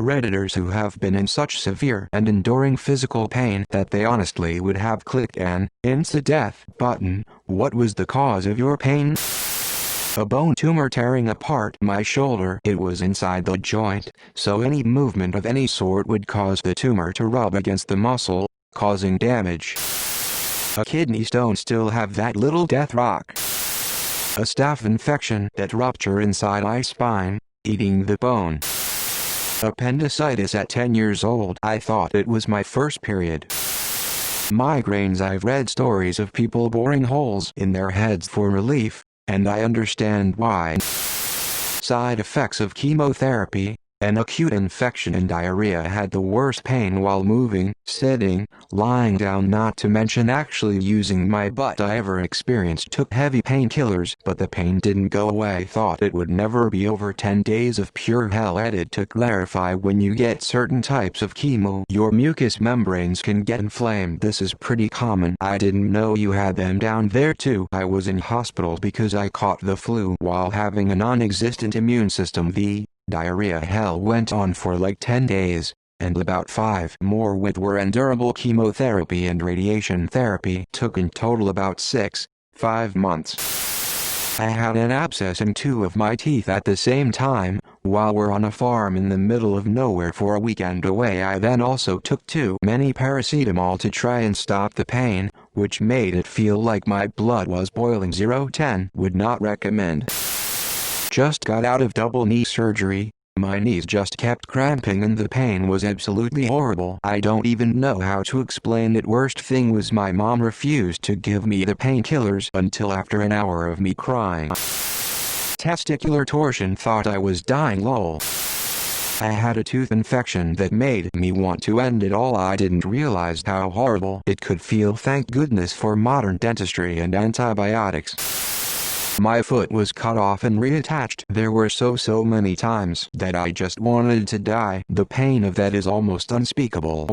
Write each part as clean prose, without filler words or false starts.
Redditors who have been in such severe and enduring physical pain that they honestly would have clicked an insta-death button. What was the cause of your pain? A bone tumor tearing apart my shoulder. It was inside the joint, so any movement of any sort would cause the tumor to rub against the muscle, causing damage. A kidney stone, still have that little death rock. A staph infection that rupture inside my spine, eating the bone. Appendicitis at 10 years old. I thought it was my first period. Migraines. I've read stories of people boring holes in their heads for relief, and I understand why. Side effects of chemotherapy. An acute infection and diarrhea. Had the worst pain while moving, sitting, lying down, not to mention actually using my butt I ever experienced. Took heavy painkillers, but the pain didn't go away. Thought it would never be over. 10 days of pure hell. Edit to clarify, when you get certain types of chemo, your mucous membranes can get inflamed. This is pretty common. I didn't know you had them down there too. I was in hospital because I caught the flu while having a non-existent immune system. The diarrhea hell went on for like 10 days, and about 5 more were endurable. Chemotherapy and radiation therapy took in total about 5 months. I had an abscess in 2 of my teeth at the same time, while we're on a farm in the middle of nowhere for a weekend away. I then also took too many paracetamol to try and stop the pain, which made it feel like my blood was boiling. 0-10. Would not recommend. Just got out of double knee surgery. My knees just kept cramping and the pain was absolutely horrible. I don't even know how to explain it. Worst thing was my mom refused to give me the painkillers until after an hour of me crying. Testicular torsion. Thought I was dying. Lol. I had a tooth infection that made me want to end it all. I didn't realize how horrible it could feel. Thank goodness for modern dentistry and antibiotics. My foot was cut off and reattached. There were so many times that I just wanted to die. The pain of that is almost unspeakable.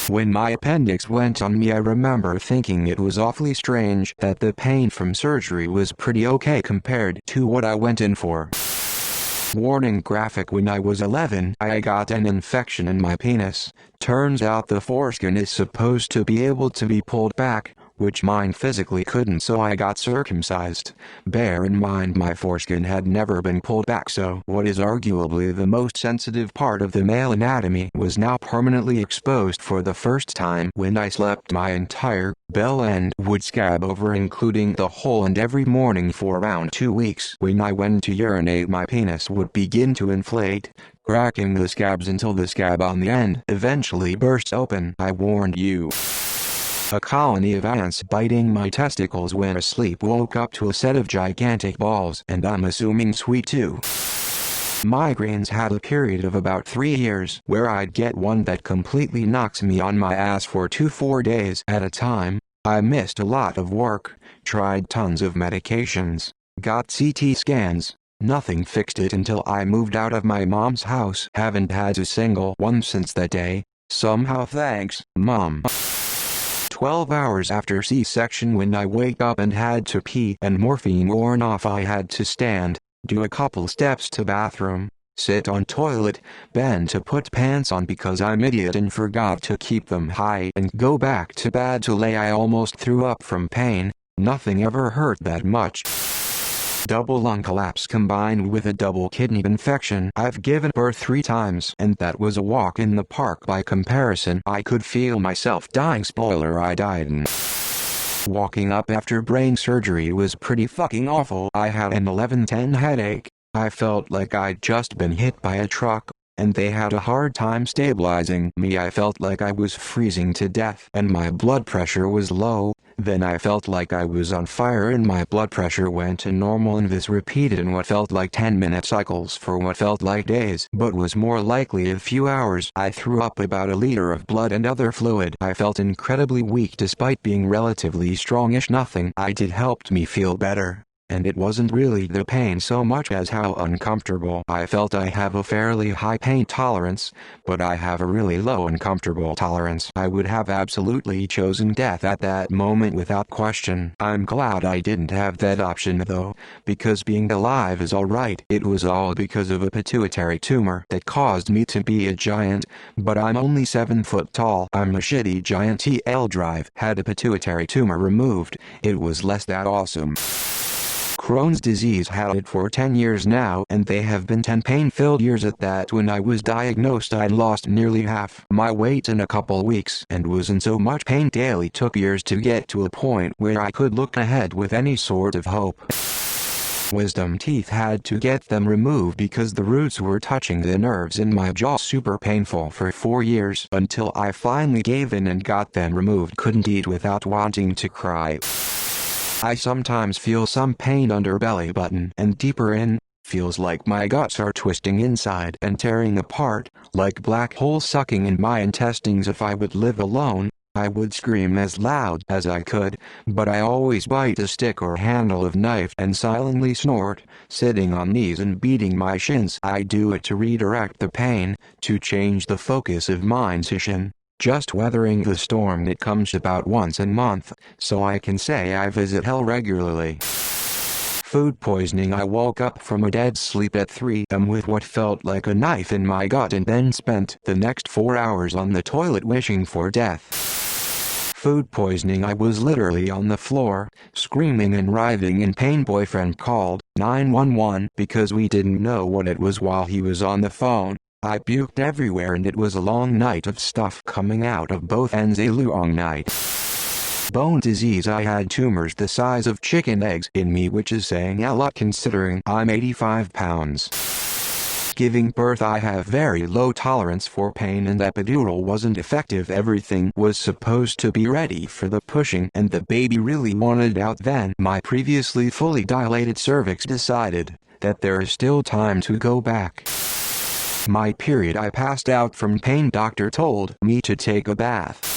When my appendix went on me, I remember thinking it was awfully strange that the pain from surgery was pretty okay compared to what I went in for. Warning graphic. When I was 11, I got an infection in my penis. Turns out the foreskin is supposed to be able to be pulled back, which mine physically couldn't, so I got circumcised. Bear in mind my foreskin had never been pulled back, so what is arguably the most sensitive part of the male anatomy was now permanently exposed for the first time. When I slept, my entire bell end would scab over, including the hole, and every morning for around 2 weeks when I went to urinate my penis would begin to inflate, cracking the scabs until the scab on the end eventually bursts open. I warned you. A colony of ants biting my testicles when asleep woke up to a set of gigantic balls, and I'm assuming sweet too. Migraines. Had a period of about 3 years where I'd get one that completely knocks me on my ass for 4 days at a time. I missed a lot of work, tried tons of medications, got CT scans. Nothing fixed it until I moved out of my mom's house. Haven't had a single one since that day. Somehow, thanks, Mom. 12 hours after C-section, when I wake up and had to pee and morphine worn off, I had to stand, do a couple steps to bathroom, sit on toilet, bend to put pants on because I'm idiot and forgot to keep them high, and go back to bed to lay. I almost threw up from pain. Nothing ever hurt that much. Double lung collapse combined with a double kidney infection. I've given birth 3 times, and that was a walk in the park by comparison. I could feel myself dying. Spoiler, I died. Walking up after brain surgery was pretty fucking awful. I had an 11:10 headache. I felt like I'd just been hit by a truck, and they had a hard time stabilizing me. I felt like I was freezing to death, and my blood pressure was low. Then I felt like I was on fire and my blood pressure went to normal, and this repeated in what felt like 10-minute cycles for what felt like days, but was more likely a few hours. I threw up about a liter of blood and other fluid. I felt incredibly weak despite being relatively strongish. Nothing I did helped me feel better. and it wasn't really the pain so much as how uncomfortable I felt. I have a fairly high pain tolerance, but I have a really low uncomfortable tolerance. I would have absolutely chosen death at that moment without question. I'm glad I didn't have that option though, because being alive is alright. It was all because of a pituitary tumor that caused me to be a giant, but I'm only 7 foot tall. I'm a shitty giant. TL Drive had a pituitary tumor removed. It was less that awesome. Crohn's disease had it for 10 years now, and they have been 10 pain-filled years at that. When I was diagnosed, I'd lost nearly half my weight in a couple weeks and was in so much pain daily. Took years to get to a point where I could look ahead with any sort of hope. Wisdom teeth, had to get them removed because the roots were touching the nerves in my jaw. Super painful for 4 years until I finally gave in and got them removed. Couldn't eat without wanting to cry. I sometimes feel some pain under belly button and deeper in. Feels like my guts are twisting inside and tearing apart, like black holes sucking in my intestines. If I would live alone, I would scream as loud as I could, but I always bite a stick or handle of knife and silently snort, sitting on knees and beating my shins. I do it to redirect the pain, to change the focus of my session. Just weathering the storm that comes about once a month, so I can say I visit hell regularly. Food poisoning. I woke up from a dead sleep at 3 a.m. with what felt like a knife in my gut and then spent the next 4 hours on the toilet wishing for death. Food poisoning. I was literally on the floor, screaming and writhing in pain. Boyfriend called 911 because we didn't know what it was while he was on the phone. I puked everywhere and it was a long night of stuff coming out of both ends. A long night. Bone disease. I had tumors the size of chicken eggs in me, which is saying a lot considering I'm 85 pounds. Giving birth. I have very low tolerance for pain and epidural wasn't effective. Everything was supposed to be ready for the pushing and the baby really wanted out. Then my previously fully dilated cervix decided that there is still time to go back. My period. I passed out from pain. Doctor told me to take a bath.